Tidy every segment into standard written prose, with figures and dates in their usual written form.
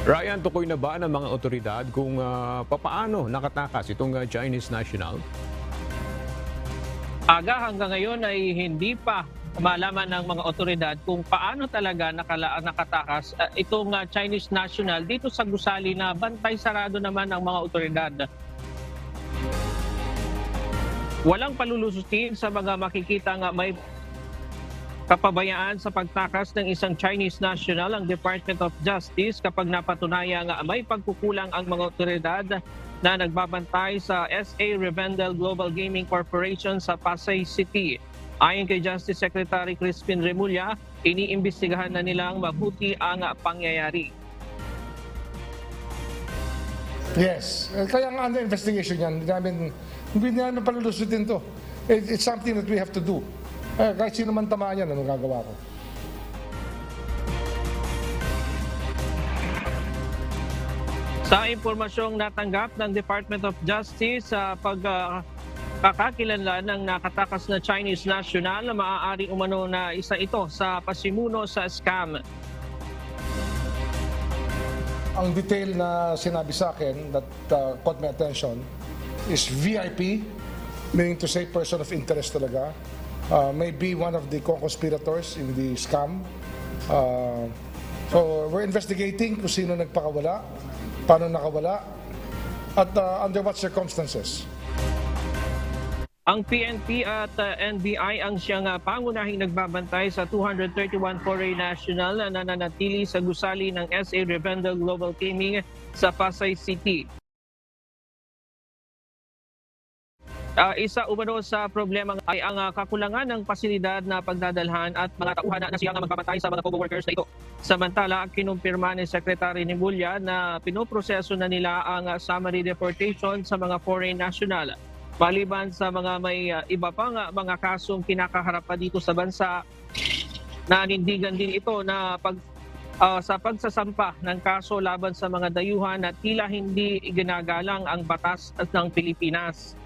Ryan, tukoy na ba ng mga otoridad kung papaano nakatakas itong Chinese national? Aga hanggang ngayon ay hindi pa malaman ng mga otoridad kung paano talaga nakatakas itong Chinese national dito sa gusali na bantay sarado naman ng mga otoridad. Walang palulusutin sa mga makikita nga may kapabayaan sa pagtakas ng isang Chinese national ang Department of Justice kapag napatunayang may pagkukulang ang mga otoridad na nagbabantay sa SA Revendel Global Gaming Corporation sa Pasay City. Ayon kay Justice Secretary Crispin Remulla, iniimbestigahan na nilang mabuti ang pangyayari. Yes, kaya nga under investigation yan. Hindi namin palulusutin to. It's something that we have to do. Kahit sino man tamaan yan, anong gagawa ko? Sa impormasyong natanggap ng Department of Justice sa pagkakakilanlan ng nakatakas na Chinese national na maaari umano na isa ito sa pasimuno sa scam. Ang detail na sinabi sa akin that caught my attention is VIP, meaning to say person of interest talaga. Maybe one of the co-conspirators in the scam. So we're investigating kung sino nagpakawala, paano nakawala, at under what circumstances. Ang PNP at NBI ang siyang pangunahing nagbabantay sa 231 foreign national na nananatili sa gusali ng SA Revendel Global Gaming sa Pasay City. Isa umano sa problema ay ang kakulangan ng pasilidad na pagdadalhan at mga tauhan na siyang magpapatay sa mga co-workers na ito. Samantala, kinumpirma ni Secretary Remulla na pinoproseso na nila ang summary deportation sa mga foreign national. Maliban sa mga may iba pang mga kasong kinakaharap pa dito sa bansa, nanindigan din ito na sa pagsasampa ng kaso laban sa mga dayuhan na tila hindi ginagalang ang batas ng Pilipinas.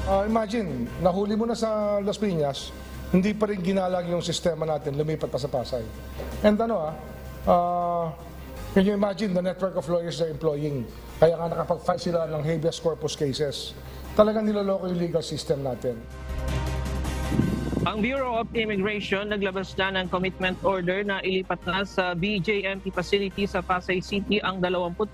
Imagine, nahuli mo na sa Las Piñas, hindi pa rin ginalang yung sistema natin, lumipat pa sa Pasay. And can you imagine the network of lawyers they're employing? Kaya nga nakapag-file sila ng habeas corpus cases. Talagang niloloko yung legal system natin. Ang Bureau of Immigration naglabas na ng commitment order na ilipat na sa BJMP facility sa Pasay City ang 27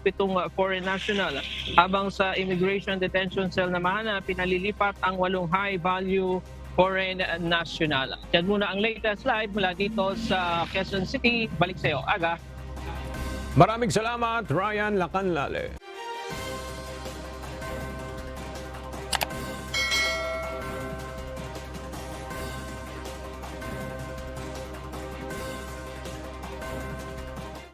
foreign national. Habang sa Immigration Detention Cell naman, pinalilipat ang 8 high-value foreign national. Yan muna ang latest live mula dito sa Quezon City. Balik sa iyo, Aga. Maraming salamat, Ryan Lacanlale.